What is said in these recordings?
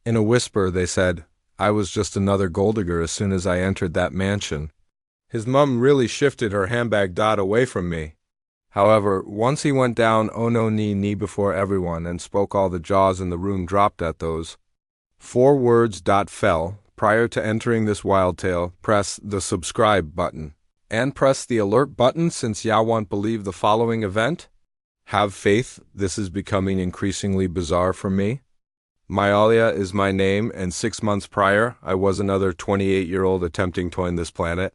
In a whisper, they said, I was just another gold digger as soon as I entered that mansion. His mum really shifted her handbag dot away from me. However, once he went down oh no knee before everyone and spoke, all the jaws in the room dropped at those 4 words. Dot fell. Prior to entering this wild tale, press the subscribe button. And press the alert button since ya won't believe the following event. Have faith, this is becoming increasingly bizarre for me. Myalia is my name, and 6 months prior, I was another 28-year-old attempting to join this planet.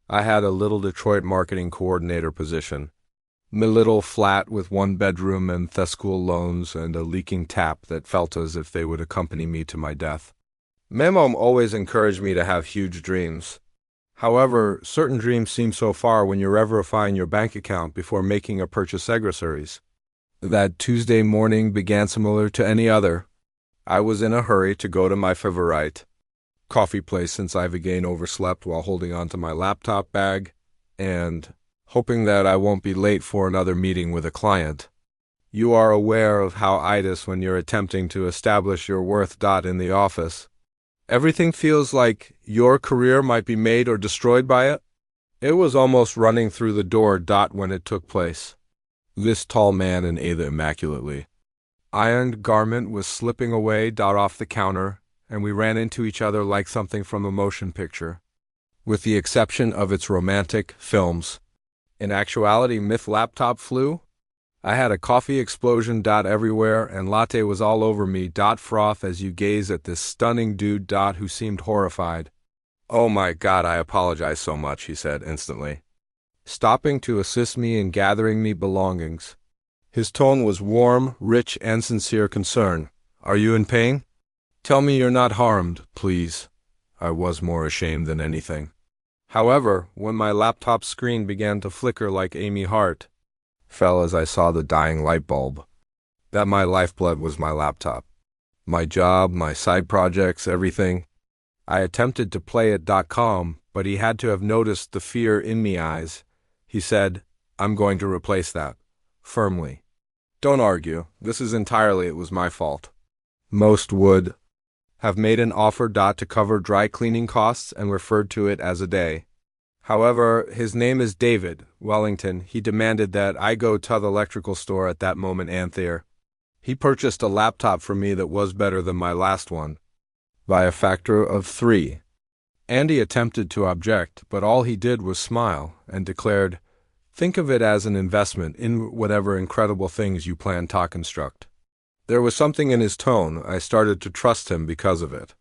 I had a little Detroit marketing coordinator position. My little flat with 1 bedroom and school loans and a leaking tap that felt as if they would accompany me to my death. My mom always encouraged me to have huge dreams. However, certain dreams seem so far when you're verifying your bank account before making a purchase egresaries. That Tuesday morning began similar to any other. I was in a hurry to go to my favorite coffee place since I've again overslept while holding onto my laptop bag and hoping that I won't be late for another meeting with a client. You are aware of how it is when you're attempting to establish your worth. In the office. Everything feels like your career might be made or destroyed by it. It was almost running through the door. When it took place. This tall man in Ada immaculately ironed garment was slipping away. Off the counter, and we ran into each other like something from a motion picture. With the exception of its romantic films. In actuality, myth laptop flew. I had a coffee explosion. Everywhere, and latte was all over me. Froth as you gaze at this stunning dude. Who seemed horrified. Oh my God, I apologize so much, he said instantly, stopping to assist me in gathering me belongings. His tone was warm, rich, and sincere concern. Are you in pain? Tell me you're not harmed, please. I was more ashamed than anything. However, when my laptop screen began to flicker like Amy Hart, fell as I saw the dying light bulb. That my lifeblood was my laptop. My job, my side projects, everything. I attempted to play it. Calm, but he had to have noticed the fear in me eyes. He said, I'm going to replace that. Firmly. Don't argue. This is entirely it was my fault. Most would have made an offer. To cover dry cleaning costs and referred to it as a day. However, his name is David Wellington. He demanded that I go to the electrical store at that moment. Anthea. He purchased a laptop for me that was better than my last one. By a factor of 3. Andy attempted to object, but all he did was smile and declared, think of it as an investment in whatever incredible things you plan to construct. There was something in his tone. I started to trust him because of it.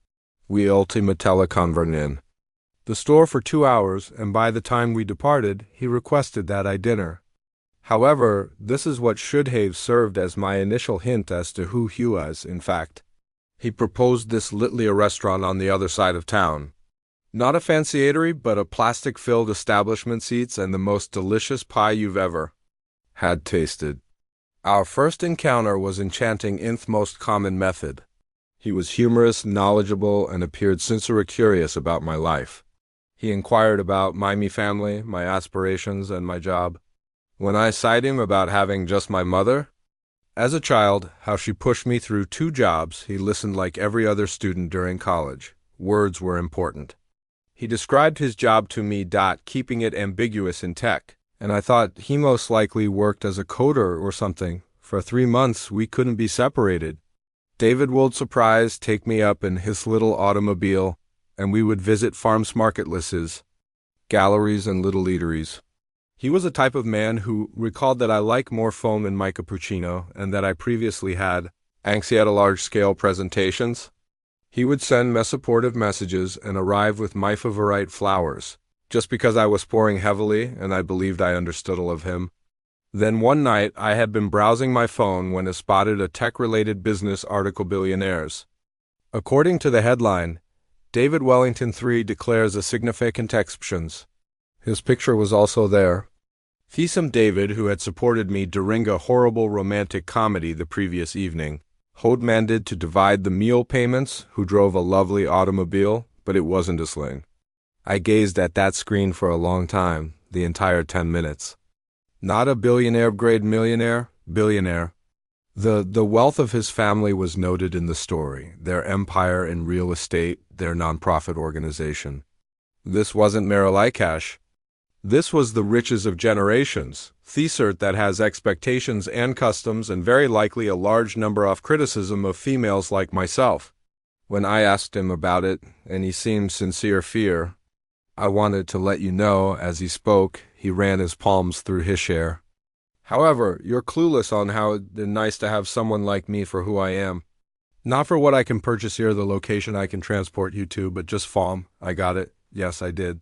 We ultimately convened the store for 2 hours, and by the time we departed, he requested that I dinner. However, this is what should have served as my initial hint as to who he was, in fact. He proposed this literally a restaurant on the other side of town. Not a fancy eatery, but a plastic-filled establishment, seats, and the most delicious pie you've ever had tasted. Our first encounter was enchanting in the most common method. He was humorous, knowledgeable, and appeared sincerely curious about my life. He inquired about me family, my aspirations, and my job. When I cited him about having just my mother, as a child, how she pushed me through 2 jobs, he listened like every other student during college. Words were important. He described his job to me. Keeping it ambiguous in tech, and I thought he most likely worked as a coder or something. For 3 months, we couldn't be separated. David would surprise take me up in his little automobile, and we would visit farms marketplaces, galleries, and little eateries. He was a type of man who recalled that I like more foam in my cappuccino and that I previously had anxiety at large-scale presentations. He would send me supportive messages and arrive with my favorite flowers, just because I was pouring heavily and I believed I understood all of him. Then one night I had been browsing my phone when I spotted a tech-related business article. Billionaires. According to the headline, David Wellington III declares a significant exceptions. His picture was also there. Feasome David, who had supported me during a horrible romantic comedy the previous evening, had demanded to divide the meal payments, who drove a lovely automobile, but it wasn't a sling. I gazed at that screen for a long time, the entire 10 minutes. Not a billionaire-grade millionaire, billionaire. The wealth of his family was noted in the story, their empire in real estate, their nonprofit organization. This wasn't Cash. This was the riches of generations, Thesert that has expectations and customs and very likely a large number of criticism of females like myself. When I asked him about it, and he seemed sincere fear, I wanted to let you know, as he spoke, he ran his palms through his hair. However, you're clueless on how it's nice to have someone like me for who I am. Not for what I can purchase here, the location I can transport you to, but just farm. I got it. Yes, I did.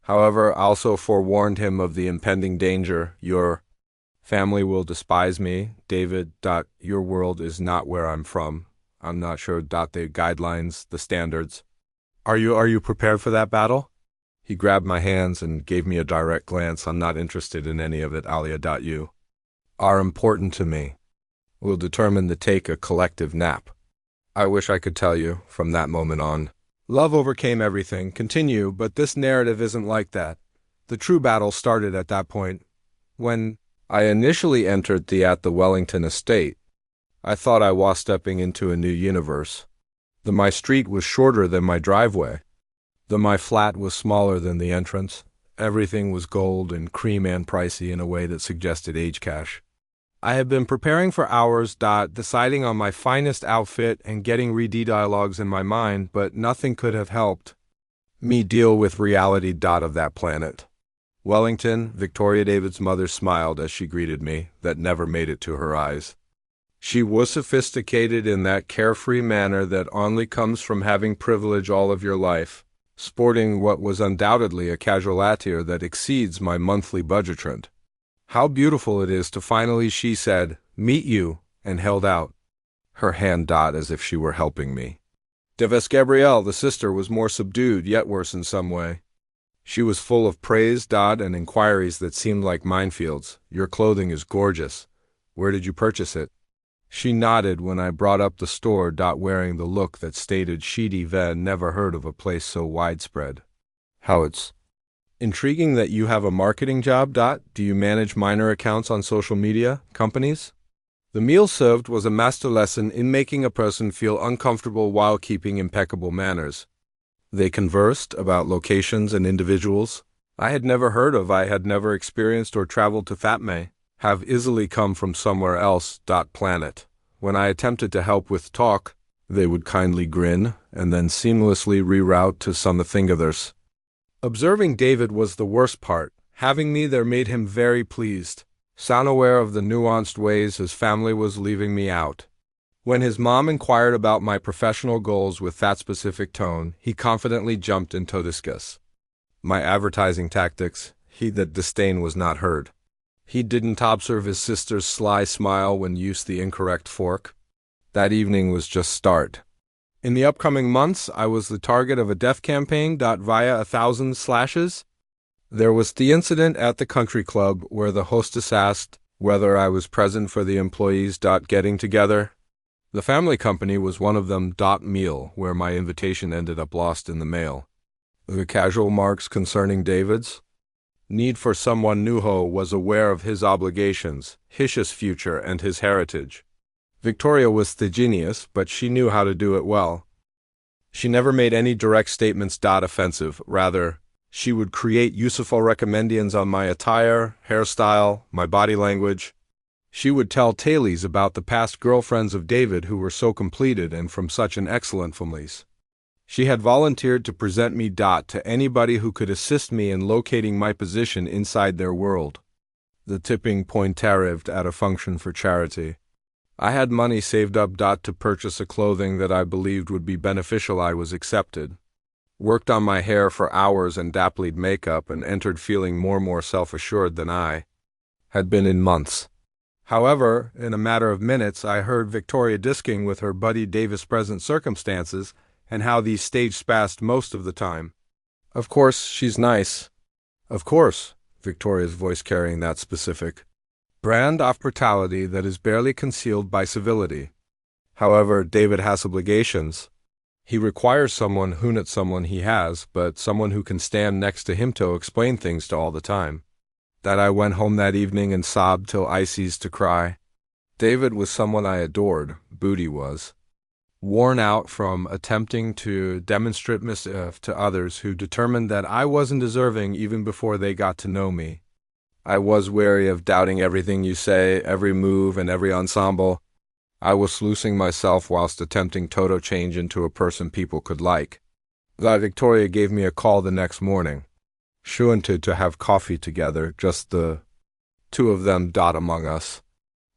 However, I also forewarned him of the impending danger. Your family will despise me. David. Your world is not where I'm from. I'm not sure. The guidelines, the standards. Are you prepared for that battle? He grabbed my hands and gave me a direct glance. I'm not interested in any of it, Alia. You are important to me. We'll determine to take a collective nap. I wish I could tell you, from that moment on. Love overcame everything. Continue, but this narrative isn't like that. The true battle started at that point. When I initially entered the Wellington estate, I thought I was stepping into a new universe. My street was shorter than my driveway. My flat was smaller than the entrance. Everything was gold and cream and pricey in a way that suggested age cash. I had been preparing for hours, deciding on my finest outfit and getting ready dialogues in my mind, but nothing could have helped me deal with reality of that planet. Wellington, Victoria David's mother, smiled as she greeted me, that never made it to her eyes. She was sophisticated in that carefree manner that only comes from having privilege all of your life, sporting what was undoubtedly a casual attire that exceeds my monthly budget trend. How beautiful it is to finally, she said, meet you, and held out her hand as if she were helping me. Deves Gabrielle, the sister, was more subdued, yet worse in some way. She was full of praise, and inquiries that seemed like minefields. Your clothing is gorgeous. Where did you purchase it? She nodded when I brought up the store, wearing the look that stated she'd even never heard of a place so widespread. How it's intriguing that you have a marketing job. Do you manage minor accounts on social media companies? The meal served was a master lesson in making a person feel uncomfortable while keeping impeccable manners. They conversed about locations and individuals I had never heard of, I had never experienced or traveled to Fatme, have easily come from somewhere else. Planet. When I attempted to help with talk, they would kindly grin and then seamlessly reroute to something others. Observing David was the worst part. Having me there made him very pleased. Sound aware of the nuanced ways his family was leaving me out. When his mom inquired about my professional goals with that specific tone, he confidently jumped into discuss my advertising tactics. That disdain was not heard. He didn't observe his sister's sly smile when used the incorrect fork. That evening was just start. In the upcoming months, I was the target of a death campaign. Via 1,000 slashes. There was the incident at the country club where the hostess asked whether I was present for the employees. Getting together. The family company was one of them. Meal, where my invitation ended up lost in the mail. The casual marks concerning David's need for someone Nuho was aware of his obligations, his future, and his heritage. Victoria was the genius, but she knew how to do it well. She never made any direct statements. Offensive. Rather, she would create useful recommendations on my attire, hairstyle, my body language. She would tell tales about the past girlfriends of David who were so completed and from such an excellent families. She had volunteered to present me to anybody who could assist me in locating my position inside their world. The tipping point arrived at a function for charity. I had money saved up to purchase a clothing that I believed would be beneficial. I was accepted. Worked on my hair for hours and applied makeup and entered feeling more self-assured than I had been in months. However, in a matter of minutes, I heard Victoria disking with her buddy Davis present circumstances and how these stage spazzed most of the time. Of course, she's nice. Of course, Victoria's voice carrying that specific brand of brutality that is barely concealed by civility. However, David has obligations. He requires someone who not someone he has, but someone who can stand next to him to explain things to all the time. That I went home that evening and sobbed till I ceased to cry. David was someone I adored, Booty was. Worn out from attempting to demonstrate mischief to others who determined that I wasn't deserving even before they got to know me. I was wary of doubting everything you say, every move, and every ensemble. I was sluicing myself whilst attempting total change into a person people could like. Victoria gave me a call the next morning. She wanted to have coffee together, just the two of them among us.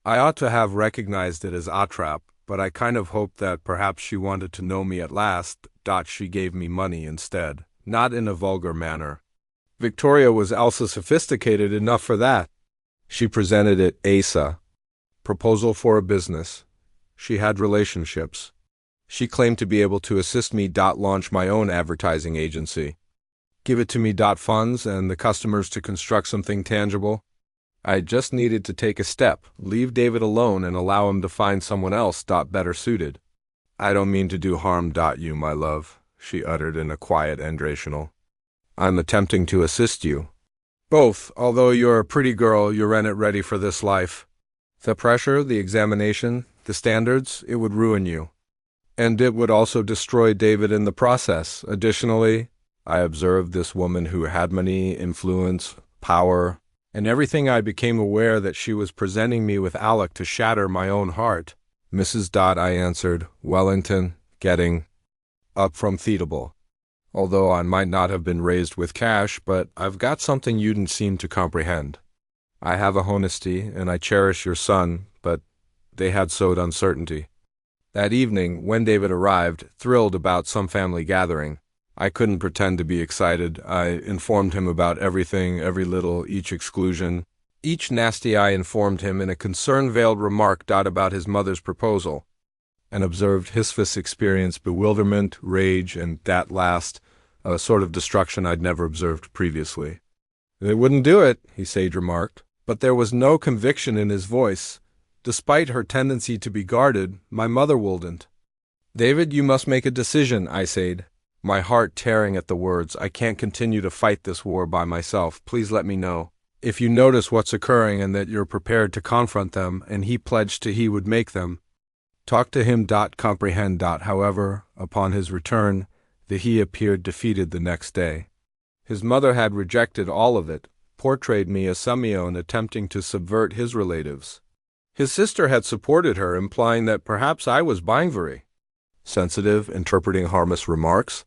I ought to have recognized it as a trap, but I kind of hoped that perhaps she wanted to know me at last. She gave me money instead, not in a vulgar manner. Victoria was also sophisticated enough for that. She presented it ASA, proposal for a business. She had relationships. She claimed to be able to assist me launch my own advertising agency. Give it to me funds and the customers to construct something tangible. I just needed to take a step, leave David alone and allow him to find someone else better suited. I don't mean to do harm you, my love, she uttered in a quiet endrational. I'm attempting to assist you. Both, although you're a pretty girl, you're ready for this life. The pressure, the examination, the standards, it would ruin you. And it would also destroy David in the process. Additionally, I observed this woman who had money, influence, power, and everything. I became aware that she was presenting me with Alec to shatter my own heart. Mrs. I answered, Wellington, getting up from Theatable. Although I might not have been raised with cash, but I've got something you didn't seem to comprehend. I have a honesty, and I cherish your son, but they had sowed uncertainty. That evening, when David arrived, thrilled about some family gathering, I couldn't pretend to be excited. I informed him about everything, every little, each exclusion. Each nasty I informed him in a concern-veiled remark about his mother's proposal, and observed Hisfus experience bewilderment, rage, and that last, a sort of destruction I'd never observed previously. They wouldn't do it, he sage remarked, but there was no conviction in his voice. Despite her tendency to be guarded, my mother wouldn't. David, you must make a decision, I said, my heart tearing at the words. I can't continue to fight this war by myself. Please let me know if you notice what's occurring and that you're prepared to confront them, and he pledged he would make them. Talk to him. Comprehend. However, upon his return, he appeared defeated the next day. His mother had rejected all of it, portrayed me as Simeon attempting to subvert his relatives. His sister had supported her, implying that perhaps I was being very sensitive, interpreting harmless remarks.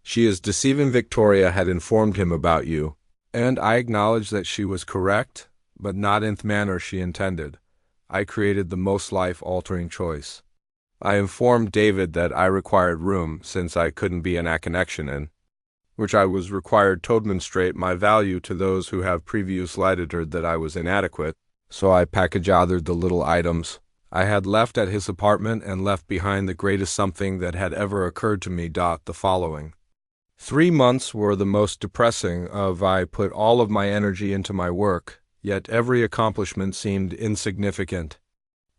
She is deceiving. Victoria had informed him about you, and I acknowledged that she was correct, but not in the manner she intended. I created the most life-altering choice. I informed David that I required room, since I couldn't be in a connection in which I was required to demonstrate my value to those who have previously lighted that I was inadequate, so I package-othered the little items I had left at his apartment and left behind the greatest something that had ever occurred to me. The following 3 months were the most depressing I put all of my energy into my work, yet every accomplishment seemed insignificant.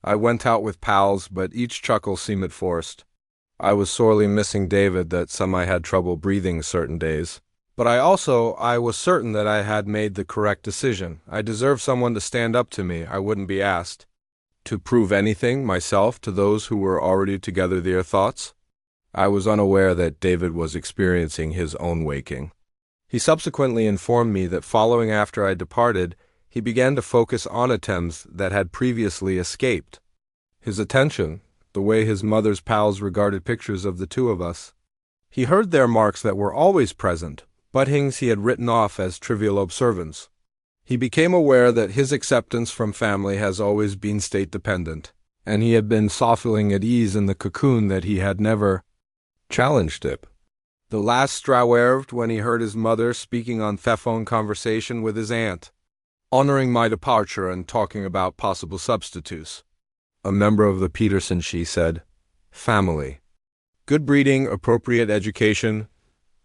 I went out with pals, but each chuckle seemed forced. I was sorely missing David. I had trouble breathing certain days. But I was certain that I had made the correct decision. I deserved someone to stand up to me. I wouldn't be asked to prove anything myself to those who were already together their thoughts. I was unaware that David was experiencing his own waking. He subsequently informed me that following after I departed, he began to focus on items that had previously escaped his attention, the way his mother's pals regarded pictures of the two of us. He heard their marks that were always present, but things he had written off as trivial observance. He became aware that his acceptance from family has always been state-dependent, and he had been softening at ease in the cocoon that he had never challenged it. The last straw arrived when he heard his mother speaking on phone conversation with his aunt, honoring my departure and talking about possible substitutes. A member of the Peterson, she said, family. Good breeding, appropriate education,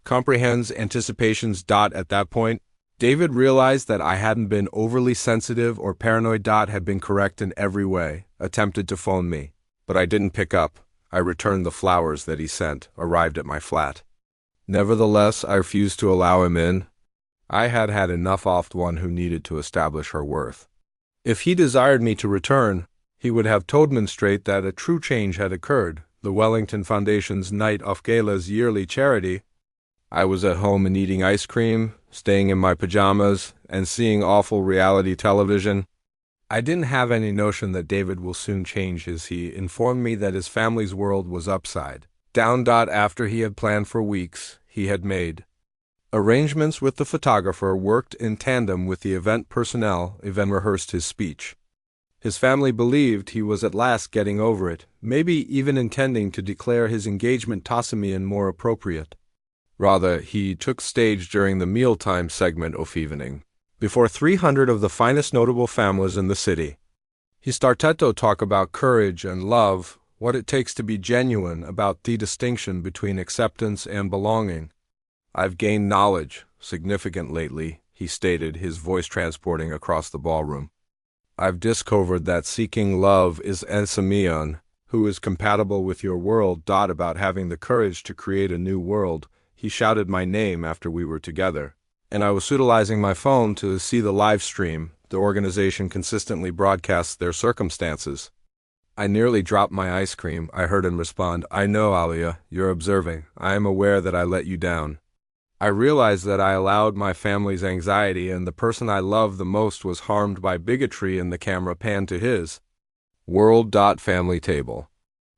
comprehends anticipations. At that point, David realized that I hadn't been overly sensitive or paranoid. Had been correct in every way, attempted to phone me, but I didn't pick up. I returned the flowers that he sent, arrived at my flat. Nevertheless, I refused to allow him in. I had had enough of one who needed to establish her worth. If he desired me to return, He would have demonstrated that a true change had occurred, the Wellington Foundation's Night of Gala's yearly charity. I was at home and eating ice cream, staying in my pajamas, and seeing awful reality television. I didn't have any notion that David will soon change as he informed me that his family's world was upside down. After he had planned for weeks, he had made arrangements with the photographer, worked in tandem with the event personnel, even rehearsed his speech. His family believed he was at last getting over it, maybe even intending to declare his engagement Tossimian more appropriate. Rather, he took stage during the mealtime segment of evening, before 300 of the finest notable families in the city. He started to talk about courage and love, what it takes to be genuine, about the distinction between acceptance and belonging. I've gained knowledge, significant lately, he stated, his voice transporting across the ballroom. I've discovered that seeking love is Ensamion, who is compatible with your world. About having the courage to create a new world. He shouted my name after we were together, and I was utilizing my phone to see the live stream. The organization consistently broadcasts their circumstances. I nearly dropped my ice cream. I heard him respond, "I know, Alia, you're observing. I am aware that I let you down." I realized that I allowed my family's anxiety, and the person I loved the most was harmed by bigotry, and the camera panned to his world. Family table.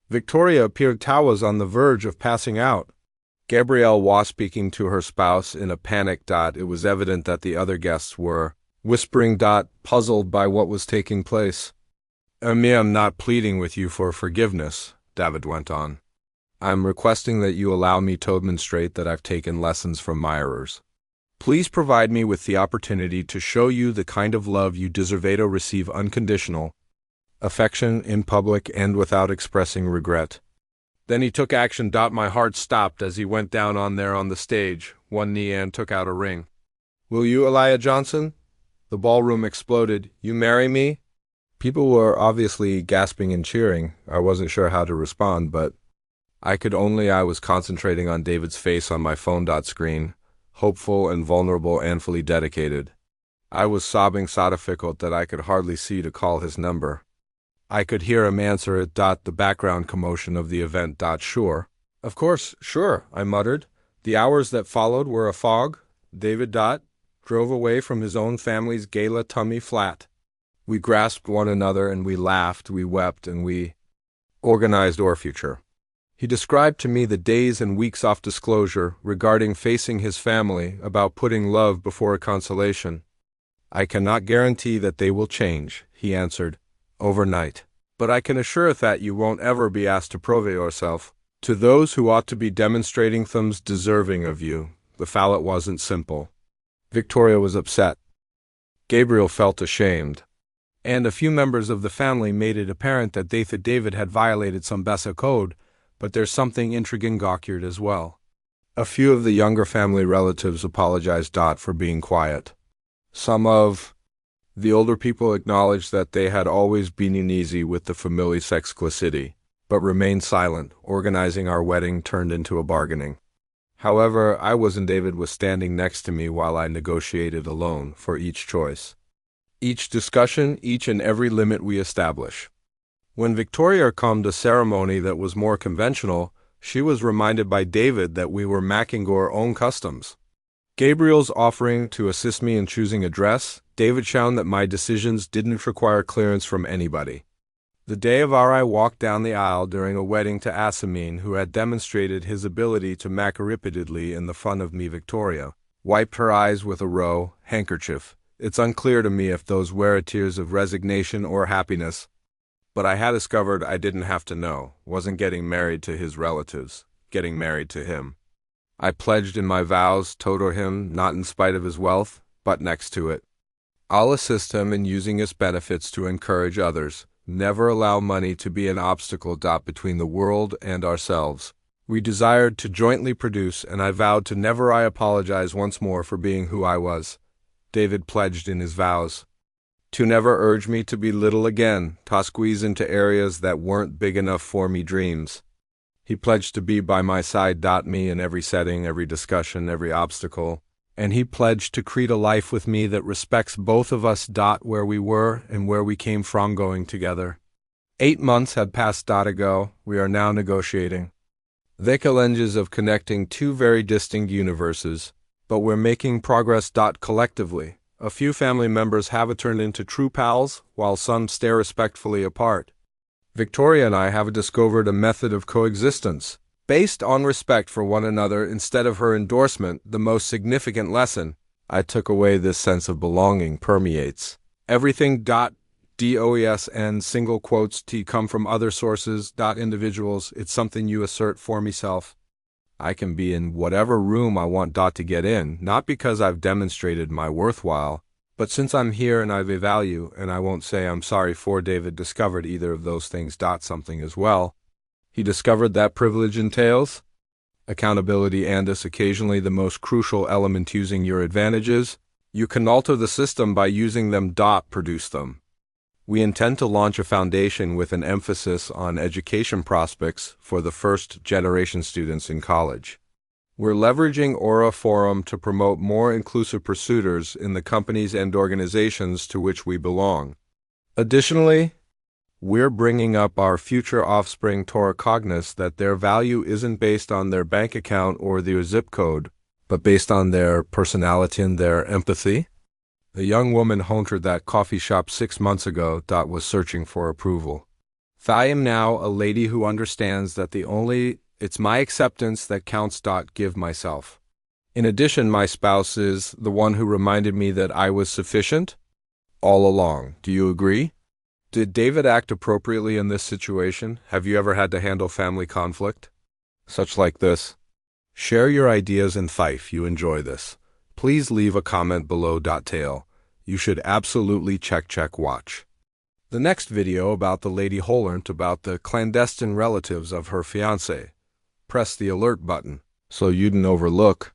Victoria appeared to was on the verge of passing out. Gabrielle was speaking to her spouse in a panic. It was evident that the other guests were whispering. Puzzled by what was taking place. I'm not pleading with you for forgiveness, David went on. I'm requesting that you allow me to demonstrate that I've taken lessons from my errors. Please provide me with the opportunity to show you the kind of love you deserve to receive, unconditional affection in public and without expressing regret. Then he took action. My heart stopped as he went down on the stage, one knee, and took out a ring. Will you, Elijah Johnson? The ballroom exploded. You marry me? People were obviously gasping and cheering. I wasn't sure how to respond, but I was concentrating on David's face on my phone screen, hopeful and vulnerable and fully dedicated. I was sobbing so difficult that I could hardly see to call his number. I could hear him answer it. The background commotion of the event. Sure. Of course, sure, I muttered. The hours that followed were a fog. David drove away from his own family's gala tummy flat. We grasped one another and we laughed, we wept, and we organized our future. He described to me the days and weeks off disclosure regarding facing his family, about putting love before consolation. I cannot guarantee that they will change, he answered, overnight. But I can assure that you won't ever be asked to prove yourself to those who ought to be demonstrating them's deserving of you. The fallout wasn't simple. Victoria was upset. Gabriel felt ashamed. And a few members of the family made it apparent that they thought David had violated some basic code, but there's something intriguing occurred as well. A few of the younger family relatives apologized for being quiet. Some of the older people acknowledged that they had always been uneasy with the family's exclusivity, but remained silent. Organizing our wedding turned into a bargaining. However, David was standing next to me while I negotiated alone for each choice, each discussion, each and every limit we establish. When Victoria came to ceremony that was more conventional, she was reminded by David that we were macking our own customs. Gabriel's offering to assist me in choosing a dress, David found that my decisions didn't require clearance from anybody. The day of I walked down the aisle during a wedding to Asamin, who had demonstrated his ability to mack repeatedly in the front of me. Victoria wiped her eyes with a handkerchief. It's unclear to me if those were tears of resignation or happiness, but I had discovered I didn't have to know. Wasn't getting married to his relatives, getting married to him. I pledged in my vows to him, not in spite of his wealth, but next to it. I'll assist him in using his benefits to encourage others. Never allow money to be an obstacle between the world and ourselves. We desired to jointly produce, and I vowed to never apologize once more for being who I was. David pledged in his vows to never urge me to be little again, to squeeze into areas that weren't big enough for me dreams. He pledged to be by my side, me in every setting, every discussion, every obstacle, and he pledged to create a life with me that respects both of us, where we were and where we came from going together. 8 months had passed ago. We are now negotiating. The challenges of connecting two very distinct universes, but we're making progress. Collectively, a few family members have turned into true pals, while some stare respectfully apart. Victoria and I have discovered a method of coexistence, based on respect for one another instead of her endorsement. The most significant lesson I took away: this sense of belonging permeates everything. DOES and single quotes T come from other sources. Individuals, it's something you assert for myself. I can be in whatever room I want to get in, not because I've demonstrated my worthwhile, but since I'm here and I've a value, and I won't say I'm sorry for. David discovered either of those things. Something as well. He discovered that privilege entails accountability and is occasionally the most crucial element. Using your advantages, you can alter the system by using them. Produce them. We intend to launch a foundation with an emphasis on education prospects for the first-generation students in college. We're leveraging Aura Forum to promote more inclusive pursuers in the companies and organizations to which we belong. Additionally, we're bringing up our future offspring to recognize that their value isn't based on their bank account or their zip code, but based on their personality and their empathy. The young woman who entered that coffee shop 6 months ago was searching for approval. I am now a lady who understands that it's my acceptance that counts. Give myself. In addition, my spouse is the one who reminded me that I was sufficient all along. Do you agree? Did David act appropriately in this situation? Have you ever had to handle family conflict? Such like this? Share your ideas and if you enjoy this. Please leave a comment below. Tail. You should absolutely watch the next video about the lady who learned about the clandestine relatives of her fiancé. Press the alert button so you don't overlook